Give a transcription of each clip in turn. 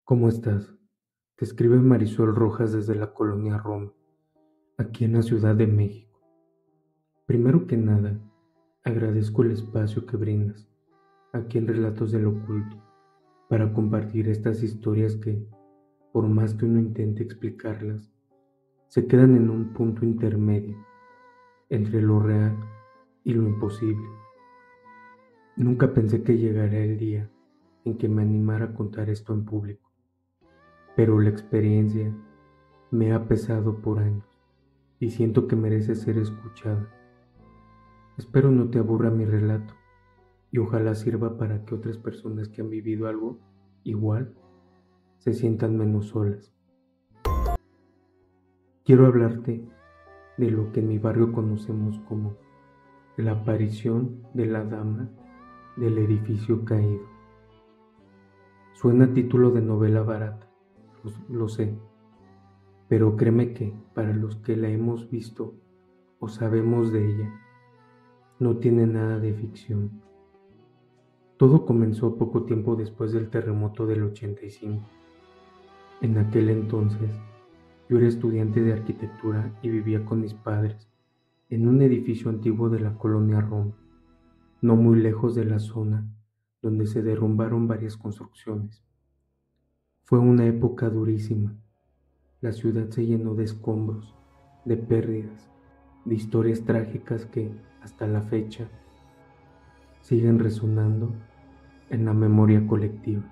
¿Cómo estás? Te escribe Marisol Rojas desde la colonia Roma, aquí en la Ciudad de México. Primero que nada, agradezco el espacio que brindas, aquí en Relatos del Oculto, para compartir estas historias que, por más que uno intente explicarlas, se quedan en un punto intermedio entre lo real y lo imposible. Nunca pensé que llegaría el día en que me animara a contar esto en público, pero la experiencia me ha pesado por años y siento que merece ser escuchada. Espero no te aburra mi relato y ojalá sirva para que otras personas que han vivido algo igual se sientan menos solas. Quiero hablarte de lo que en mi barrio conocemos como la aparición de la dama del edificio caído. Suena a título de novela barata, lo sé, pero créeme que para los que la hemos visto o sabemos de ella, no tiene nada de ficción. Todo comenzó poco tiempo después del terremoto del 85. En aquel entonces, yo era estudiante de arquitectura y vivía con mis padres en un edificio antiguo de la colonia Roma, no muy lejos de la zona donde se derrumbaron varias construcciones. Fue una época durísima. La ciudad se llenó de escombros, de pérdidas, de historias trágicas que, hasta la fecha, siguen resonando en la memoria colectiva.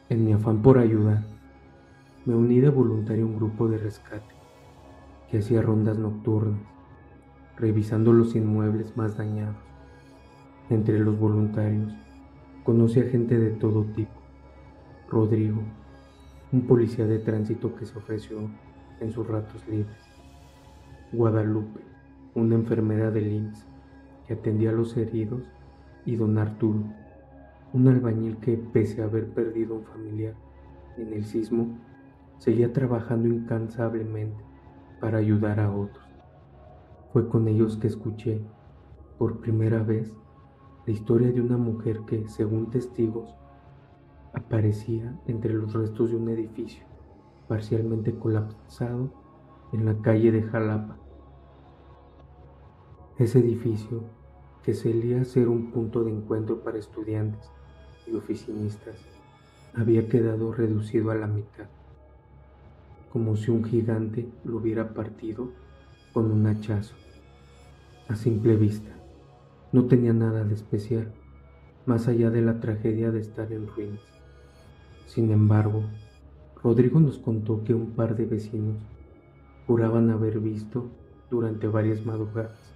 En mi afán por ayudar, me uní de voluntario a un grupo de rescate que hacía rondas nocturnas, revisando los inmuebles más dañados. Entre los voluntarios, conocí a gente de todo tipo. Rodrigo, un policía de tránsito que se ofreció en sus ratos libres. Guadalupe, una enfermera del IMSS que atendía a los heridos. Y don Arturo, un albañil que, pese a haber perdido un familiar en el sismo, seguía trabajando incansablemente para ayudar a otros. Fue con ellos que escuché, por primera vez, la historia de una mujer que, según testigos, aparecía entre los restos de un edificio parcialmente colapsado en la calle de Jalapa. Ese edificio, que solía ser un punto de encuentro para estudiantes y oficinistas, había quedado reducido a la mitad, como si un gigante lo hubiera partido con un hachazo. A simple vista, no tenía nada de especial, más allá de la tragedia de estar en ruinas. Sin embargo, Rodrigo nos contó que un par de vecinos juraban haber visto, durante varias madrugadas,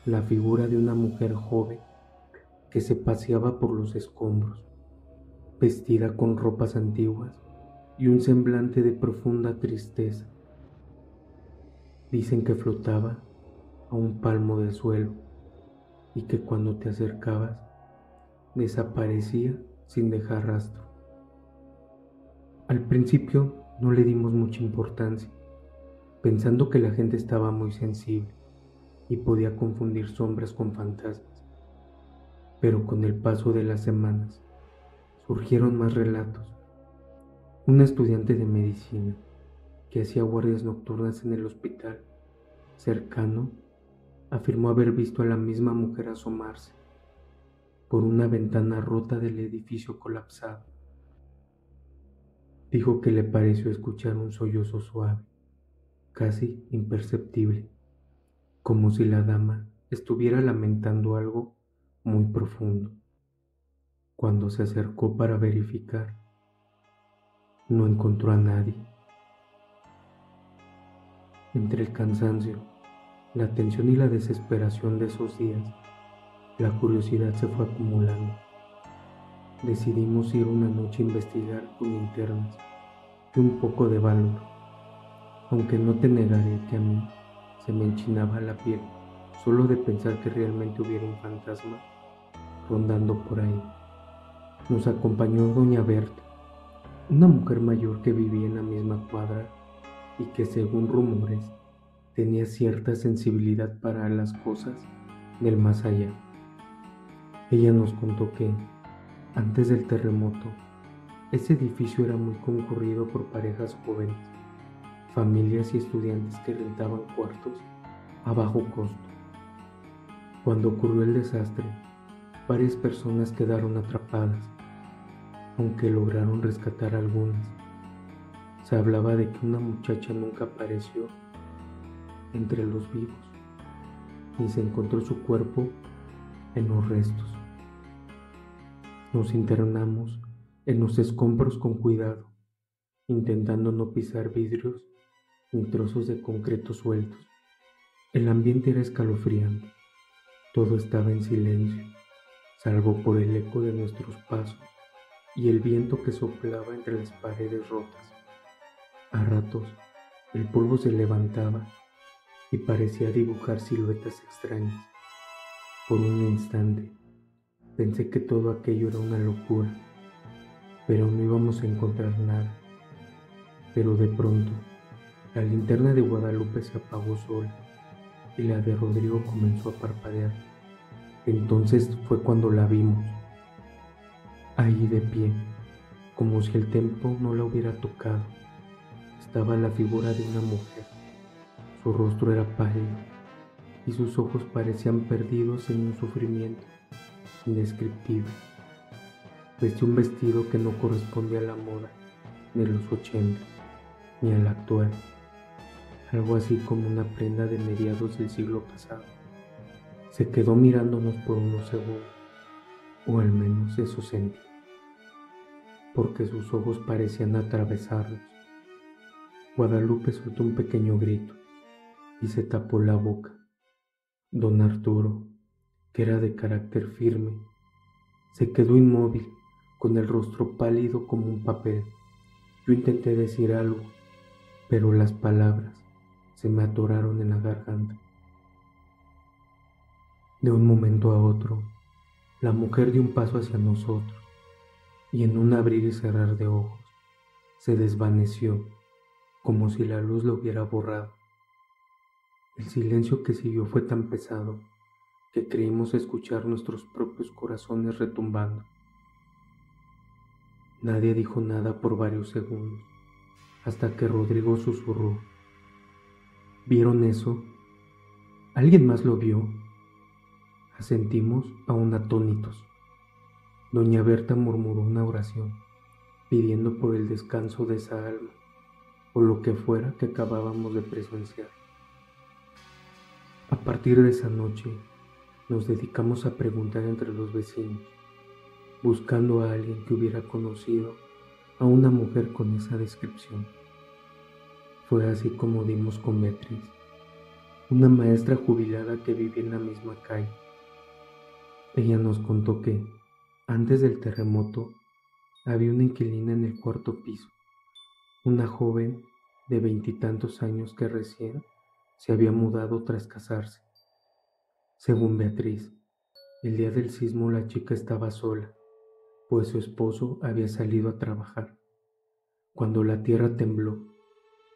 la figura de una mujer joven que se paseaba por los escombros, vestida con ropas antiguas y un semblante de profunda tristeza. Dicen que flotaba a un palmo del suelo y que cuando te acercabas desaparecía sin dejar rastro. Al principio no le dimos mucha importancia, pensando que la gente estaba muy sensible y podía confundir sombras con fantasmas. Pero con el paso de las semanas surgieron más relatos. Un estudiante de medicina que hacía guardias nocturnas en el hospital cercano afirmó haber visto a la misma mujer asomarse por una ventana rota del edificio colapsado. Dijo que le pareció escuchar un sollozo suave, casi imperceptible, como si la dama estuviera lamentando algo muy profundo. Cuando se acercó para verificar, no encontró a nadie. Entre el cansancio, la tensión y la desesperación de esos días, la curiosidad se fue acumulando. Decidimos ir una noche a investigar con linternas y un poco de valor, aunque no te negaré que a mí se me enchinaba la piel solo de pensar que realmente hubiera un fantasma rondando por ahí. Nos acompañó doña Berta, una mujer mayor que vivía en la misma cuadra y que, según rumores, tenía cierta sensibilidad para las cosas del más allá. Ella nos contó que, antes del terremoto, Ese edificio era muy concurrido por parejas jóvenes, familias y estudiantes que rentaban cuartos a bajo costo. Cuando ocurrió el desastre, varias personas quedaron atrapadas, aunque lograron rescatar a algunas. Se hablaba de que una muchacha nunca apareció entre los vivos, ni se encontró su cuerpo en los restos. Nos internamos en los escombros con cuidado, intentando no pisar vidrios ni trozos de concreto sueltos. El ambiente era escalofriante. Todo estaba en silencio, salvo por el eco de nuestros pasos y el viento que soplaba entre las paredes rotas. A ratos, el polvo se levantaba y parecía dibujar siluetas extrañas. Por un instante, pensé que todo aquello era una locura, pero no íbamos a encontrar nada. Pero de pronto, la linterna de Guadalupe se apagó sola y la de Rodrigo comenzó a parpadear. Entonces fue cuando la vimos, ahí de pie, como si el tiempo no la hubiera tocado. Estaba la figura de una mujer. Su rostro era pálido y sus ojos parecían perdidos en un sufrimiento indescriptible. Vestía un vestido que no correspondía a la moda de los 80 ni a la actual, algo así como una prenda de mediados del siglo pasado. Se quedó mirándonos por unos segundos, o al menos eso sentí, porque sus ojos parecían atravesarnos. Guadalupe soltó un pequeño grito y se tapó la boca. Don Arturo, que era de carácter firme, se quedó inmóvil, con el rostro pálido como un papel. Yo intenté decir algo, pero las palabras se me atoraron en la garganta. De un momento a otro, la mujer dio un paso hacia nosotros y en un abrir y cerrar de ojos se desvaneció, como si la luz lo hubiera borrado. El silencio que siguió fue tan pesado que creímos escuchar nuestros propios corazones retumbando. Nadie dijo nada por varios segundos, hasta que Rodrigo susurró: ¿Vieron eso? ¿Alguien más lo vio? Asentimos aún atónitos. Doña Berta murmuró una oración, pidiendo por el descanso de esa alma, o lo que fuera que acabábamos de presenciar. A partir de esa noche, nos dedicamos a preguntar entre los vecinos, buscando a alguien que hubiera conocido a una mujer con esa descripción. Fue así como dimos con Beatriz, una maestra jubilada que vivía en la misma calle. Ella nos contó que, antes del terremoto, había una inquilina en el cuarto piso, una joven de 20 años que recién se había mudado tras casarse. Según Beatriz, el día del sismo la chica estaba sola, pues su esposo había salido a trabajar. Cuando la tierra tembló,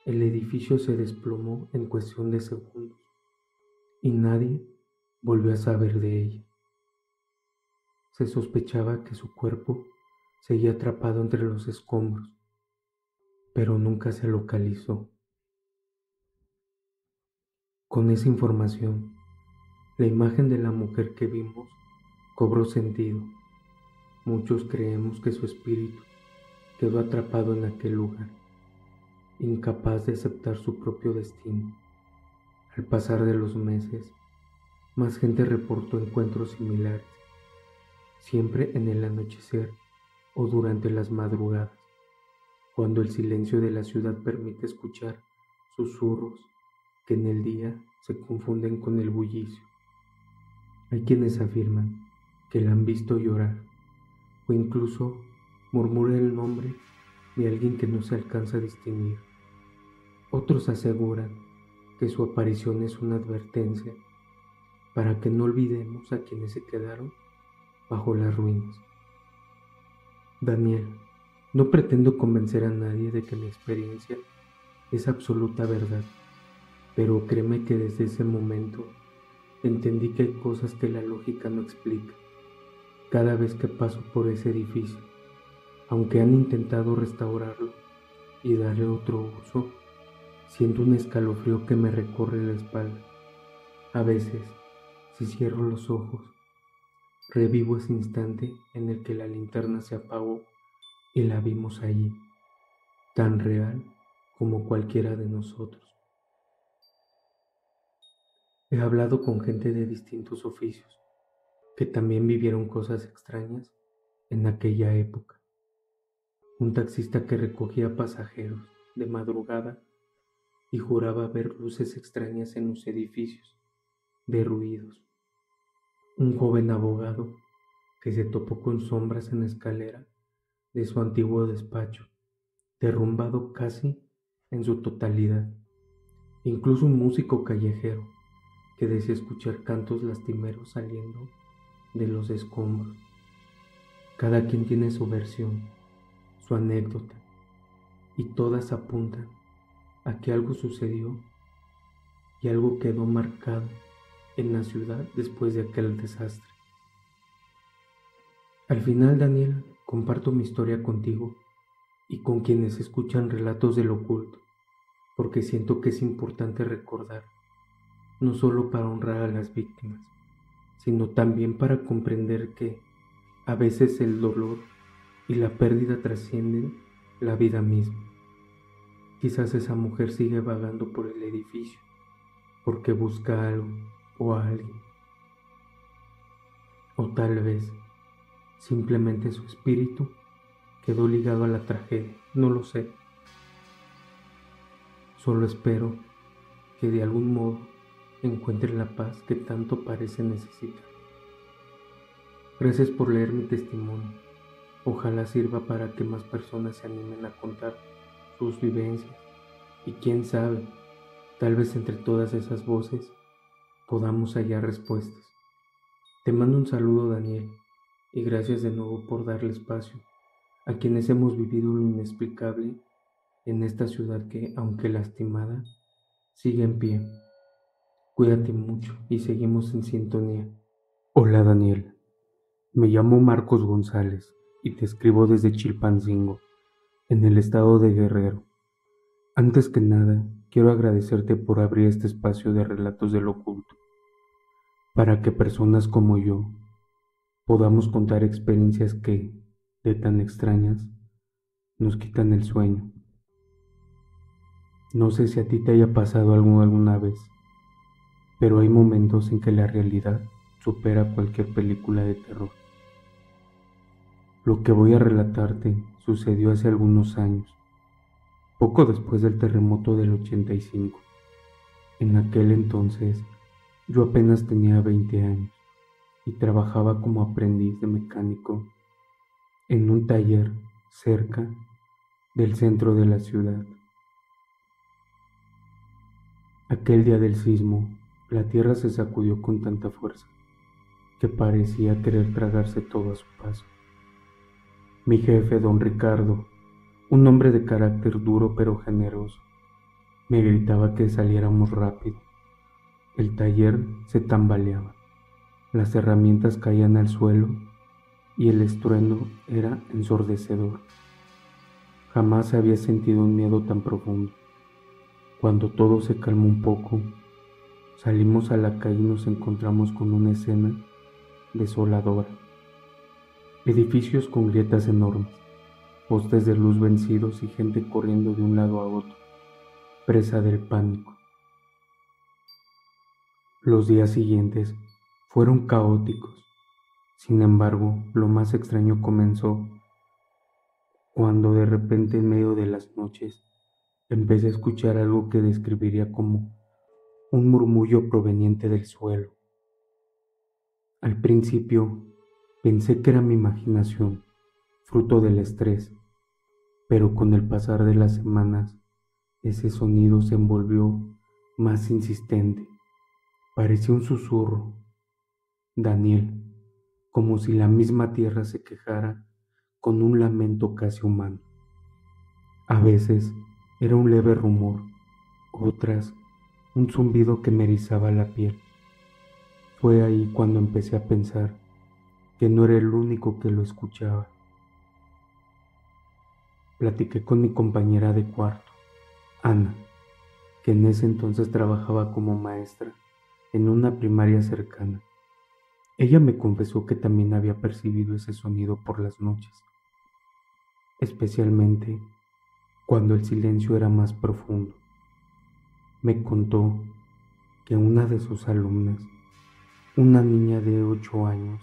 el edificio se desplomó en cuestión de segundos y nadie volvió a saber de ella. Se sospechaba que su cuerpo seguía atrapado entre los escombros, pero nunca se localizó. Con esa información, la imagen de la mujer que vimos cobró sentido. Muchos creemos que su espíritu quedó atrapado en aquel lugar, incapaz de aceptar su propio destino. Al pasar de los meses, más gente reportó encuentros similares, siempre en el anochecer o durante las madrugadas, cuando el silencio de la ciudad permite escuchar susurros que en el día se confunden con el bullicio. Hay quienes afirman que la han visto llorar o incluso murmura el nombre de alguien que no se alcanza a distinguir. Otros aseguran que su aparición es una advertencia para que no olvidemos a quienes se quedaron bajo las ruinas. Daniel, no pretendo convencer a nadie de que mi experiencia es absoluta verdad, pero créeme que desde ese momento entendí que hay cosas que la lógica no explica. Cada vez que paso por ese edificio, Aunque han intentado restaurarlo y darle otro uso, siento un escalofrío que me recorre la espalda. A veces, si cierro los ojos, revivo ese instante en el que la linterna se apagó y la vimos allí, tan real como cualquiera de nosotros. He hablado con gente de distintos oficios que también vivieron cosas extrañas en aquella época. Un taxista que recogía pasajeros de madrugada y juraba ver luces extrañas en los edificios, derruidos. Un joven abogado que se topó con sombras en la escalera de su antiguo despacho, derrumbado casi en su totalidad. Incluso un músico callejero que decía escuchar cantos lastimeros saliendo de los escombros. Cada quien tiene su versión, su anécdota, y todas apuntan a que algo sucedió y algo quedó marcado en la ciudad después de aquel desastre. Al final, Daniel, comparto mi historia contigo y con quienes escuchan relatos del oculto, porque siento que es importante recordar, no solo para honrar a las víctimas, sino también para comprender que a veces el dolor y la pérdida trascienden la vida misma. Quizás esa mujer sigue vagando por el edificio porque busca algo o a alguien. O tal vez simplemente su espíritu quedó ligado a la tragedia, no lo sé. Solo espero que de algún modo encuentre la paz que tanto parece necesitar. Gracias por leer mi testimonio. Ojalá sirva para que más personas se animen a contar sus vivencias y quién sabe, tal vez entre todas esas voces podamos hallar respuestas. Te mando un saludo, Daniel, y gracias de nuevo por darle espacio a quienes hemos vivido lo inexplicable en esta ciudad que, aunque lastimada, sigue en pie. Cuídate mucho y seguimos en sintonía. Hola, Daniel. Me llamo Marcos González y te escribo desde Chilpancingo, en el estado de Guerrero. Antes que nada, quiero agradecerte por abrir este espacio de relatos del oculto, para que personas como yo podamos contar experiencias que, de tan extrañas, nos quitan el sueño. No sé si a ti te haya pasado alguna vez, pero hay momentos en que la realidad supera cualquier película de terror. Lo que voy a relatarte sucedió hace algunos años, poco después del terremoto del 85. En aquel entonces, yo apenas tenía 20 años y trabajaba como aprendiz de mecánico en un taller cerca del centro de la ciudad. Aquel día del sismo, la tierra se sacudió con tanta fuerza que parecía querer tragarse todo a su paso. Mi jefe, don Ricardo, un hombre de carácter duro pero generoso, me gritaba que saliéramos rápido. El taller se tambaleaba, las herramientas caían al suelo y el estruendo era ensordecedor. Jamás había sentido un miedo tan profundo. Cuando todo se calmó un poco, salimos a la calle y nos encontramos con una escena desoladora. Edificios con grietas enormes, postes de luz vencidos y gente corriendo de un lado a otro, presa del pánico. Los días siguientes fueron caóticos. Sin embargo, lo más extraño comenzó cuando de repente en medio de las noches empecé a escuchar algo que describiría como un murmullo proveniente del suelo. Al principio pensé que era mi imaginación, fruto del estrés, pero con el pasar de las semanas ese sonido se envolvió más insistente. Parecía un susurro, Daniel, como si la misma tierra se quejara con un lamento casi humano. A veces era un leve rumor, otras un zumbido que me erizaba la piel. Fue ahí cuando empecé a pensar que no era el único que lo escuchaba. Platiqué con mi compañera de cuarto, Ana, que en ese entonces trabajaba como maestra en una primaria cercana. Ella me confesó que también había percibido ese sonido por las noches, especialmente cuando el silencio era más profundo. Me contó que una de sus alumnas, una niña de 8 años,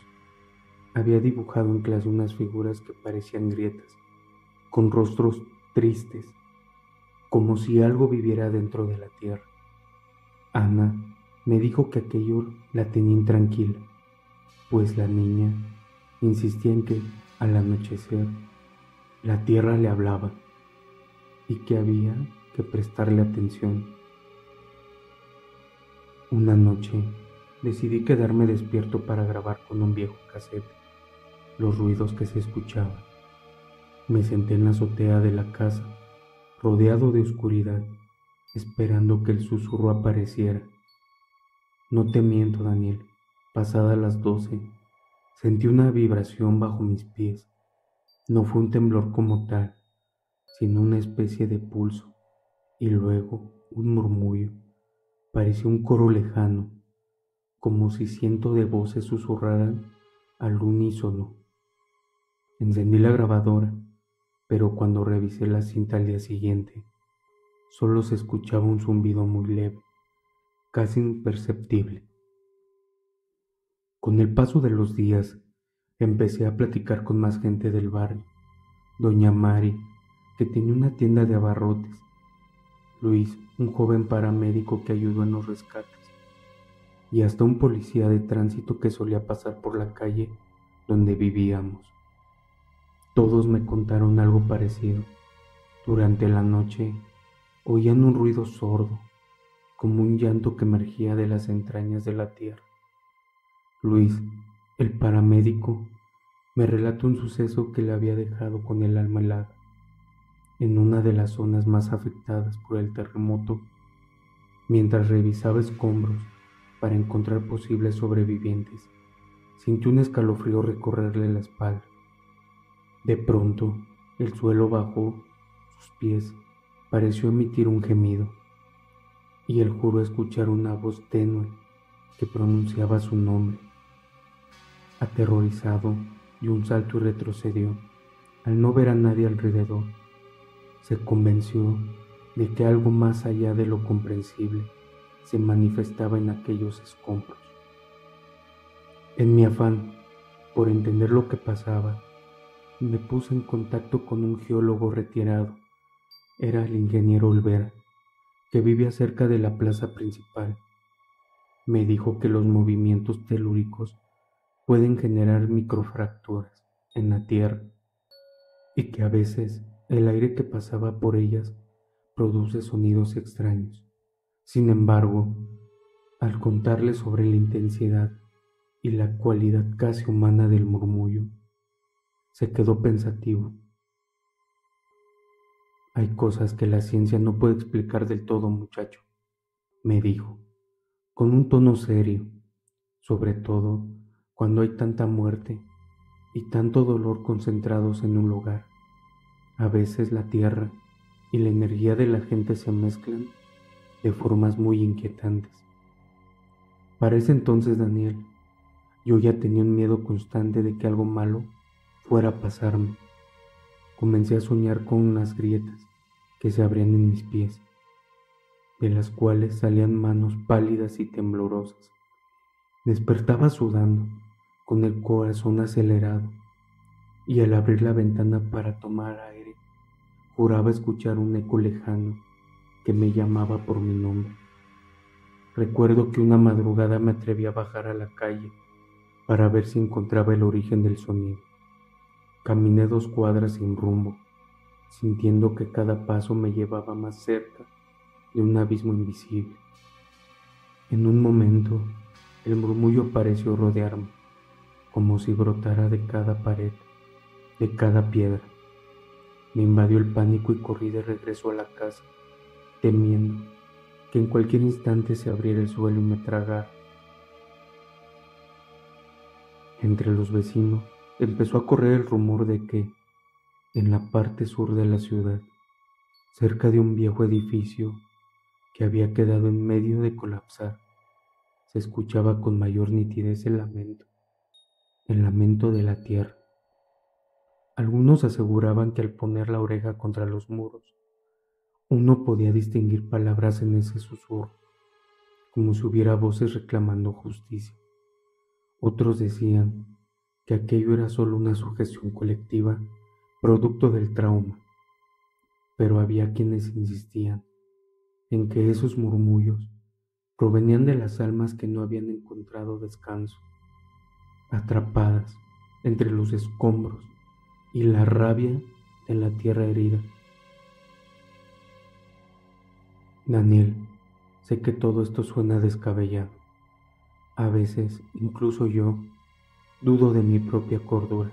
había dibujado en clase unas figuras que parecían grietas, con rostros tristes, como si algo viviera dentro de la tierra. Ana me dijo que aquello la tenía intranquila, pues la niña insistía en que al anochecer la tierra le hablaba y que había que prestarle atención. Una noche decidí quedarme despierto para grabar con un viejo casete los ruidos que se escuchaban. Me senté en la azotea de la casa, rodeado de oscuridad, esperando que el susurro apareciera. No te miento, Daniel, pasadas las 12, sentí una vibración bajo mis pies. No fue un temblor como tal, sino una especie de pulso, y luego un murmullo. Parecía un coro lejano, como si cientos de voces susurraran al unísono. Encendí la grabadora, pero cuando revisé la cinta al día siguiente, solo se escuchaba un zumbido muy leve, casi imperceptible. Con el paso de los días, empecé a platicar con más gente del barrio. Doña Mari, que tenía una tienda de abarrotes. Luis, un joven paramédico que ayudó en los rescates. Y hasta un policía de tránsito que solía pasar por la calle donde vivíamos. Todos me contaron algo parecido. Durante la noche, oían un ruido sordo, como un llanto que emergía de las entrañas de la tierra. Luis, el paramédico, me relató un suceso que le había dejado con el alma helada. En una de las zonas más afectadas por el terremoto, mientras revisaba escombros para encontrar posibles sobrevivientes, sintió un escalofrío recorrerle la espalda. De pronto, el suelo bajó, sus pies pareció emitir un gemido, y él juró escuchar una voz tenue que pronunciaba su nombre. Aterrorizado, dio un salto y retrocedió. Al no ver a nadie alrededor, se convenció de que algo más allá de lo comprensible se manifestaba en aquellos escombros. En mi afán por entender lo que pasaba, me puse en contacto con un geólogo retirado. Era el ingeniero Olvera, que vivía cerca de la plaza principal. Me dijo que los movimientos telúricos pueden generar microfracturas en la tierra y que a veces el aire que pasaba por ellas produce sonidos extraños. Sin embargo, al contarle sobre la intensidad y la cualidad casi humana del murmullo, se quedó pensativo. Hay cosas que la ciencia no puede explicar del todo, muchacho, me dijo, con un tono serio, sobre todo cuando hay tanta muerte y tanto dolor concentrados en un lugar. A veces la tierra y la energía de la gente se mezclan de formas muy inquietantes. Para ese entonces, Daniel, yo ya tenía un miedo constante de que algo malo fuera a pasarme. Comencé a soñar con unas grietas que se abrían en mis pies, de las cuales salían manos pálidas y temblorosas. Despertaba sudando, con el corazón acelerado, y al abrir la ventana para tomar aire, juraba escuchar un eco lejano que me llamaba por mi nombre. Recuerdo que una madrugada me atreví a bajar a la calle para ver si encontraba el origen del sonido. Caminé 2 cuadras sin rumbo, sintiendo que cada paso me llevaba más cerca de un abismo invisible. En un momento, el murmullo pareció rodearme, como si brotara de cada pared, de cada piedra. Me invadió el pánico y corrí de regreso a la casa, temiendo que en cualquier instante se abriera el suelo y me tragara. Entre los vecinos empezó a correr el rumor de que en la parte sur de la ciudad, cerca de un viejo edificio que había quedado en medio de colapsar, se escuchaba con mayor nitidez el lamento de la tierra. Algunos aseguraban que al poner la oreja contra los muros, uno podía distinguir palabras en ese susurro, como si hubiera voces reclamando justicia. Otros decían que aquello era solo una sugestión colectiva, producto del trauma, pero había quienes insistían en que esos murmullos provenían de las almas que no habían encontrado descanso, atrapadas entre los escombros y la rabia de la tierra herida. Daniel, sé que todo esto suena descabellado. A veces, incluso yo, dudo de mi propia cordura,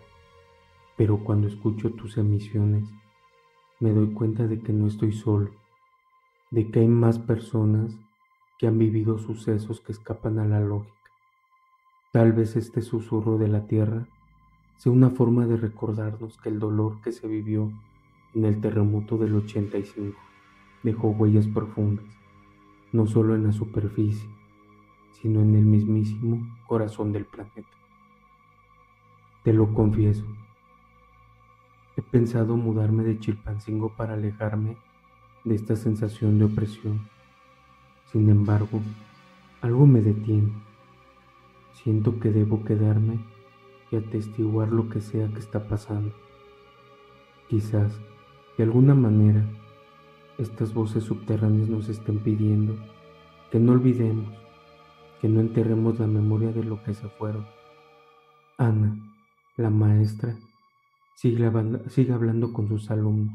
pero cuando escucho tus emisiones, me doy cuenta de que no estoy solo, de que hay más personas que han vivido sucesos que escapan a la lógica. Tal vez este susurro de la tierra sea una forma de recordarnos que el dolor que se vivió en el terremoto del 85 dejó huellas profundas, no solo en la superficie, sino en el mismísimo corazón del planeta. Te lo confieso, he pensado mudarme de Chilpancingo para alejarme de esta sensación de opresión. Sin embargo, algo me detiene. Siento que debo quedarme y atestiguar lo que sea que está pasando. Quizás, de alguna manera, estas voces subterráneas nos estén pidiendo que no olvidemos, que no enterremos la memoria de lo que se fueron. Ana, la maestra, sigue hablando con sus alumnos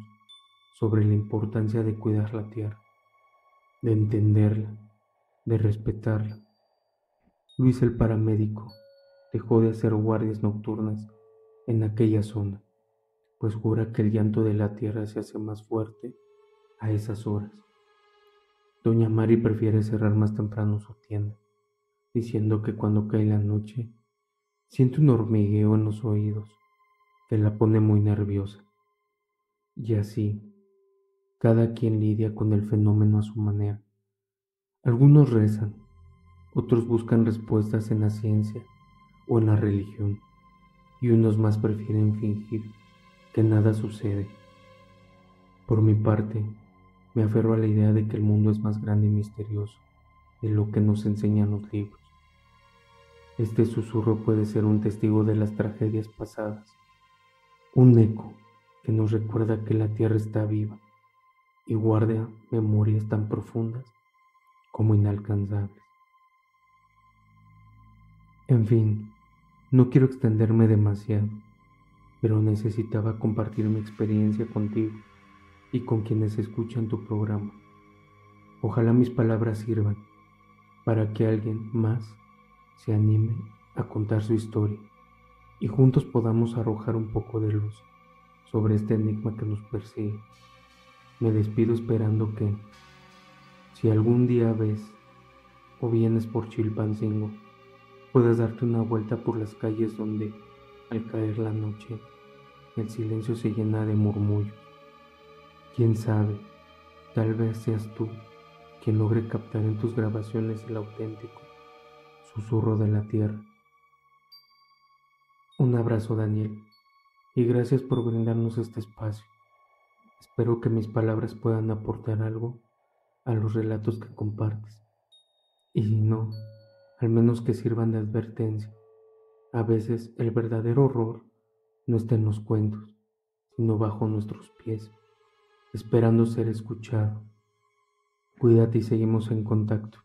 sobre la importancia de cuidar la tierra, de entenderla, de respetarla. Luis el paramédico dejó de hacer guardias nocturnas en aquella zona, pues jura que el llanto de la tierra se hace más fuerte a esas horas. Doña Mari prefiere cerrar más temprano su tienda, diciendo que cuando cae la noche siente un hormigueo en los oídos que la pone muy nerviosa. Y así, cada quien lidia con el fenómeno a su manera. Algunos rezan, otros buscan respuestas en la ciencia o en la religión, y unos más prefieren fingir que nada sucede. Por mi parte, me aferro a la idea de que el mundo es más grande y misterioso de lo que nos enseñan los libros. Este susurro puede ser un testigo de las tragedias pasadas, un eco que nos recuerda que la tierra está viva y guarda memorias tan profundas como inalcanzables. En fin, no quiero extenderme demasiado, pero necesitaba compartir mi experiencia contigo y con quienes escuchan tu programa. Ojalá mis palabras sirvan para que alguien más se anime a contar su historia y juntos podamos arrojar un poco de luz sobre este enigma que nos persigue. Me despido esperando que, si algún día ves o vienes por Chilpancingo, puedas darte una vuelta por las calles donde, al caer la noche, el silencio se llena de murmullos. Quién sabe, tal vez seas tú quien logre captar en tus grabaciones el auténtico susurro de la tierra. Un abrazo, Daniel, y gracias por brindarnos este espacio. Espero que mis palabras puedan aportar algo a los relatos que compartes. Y si no, al menos que sirvan de advertencia. A veces el verdadero horror no está en los cuentos, sino bajo nuestros pies, esperando ser escuchado. Cuídate y seguimos en contacto.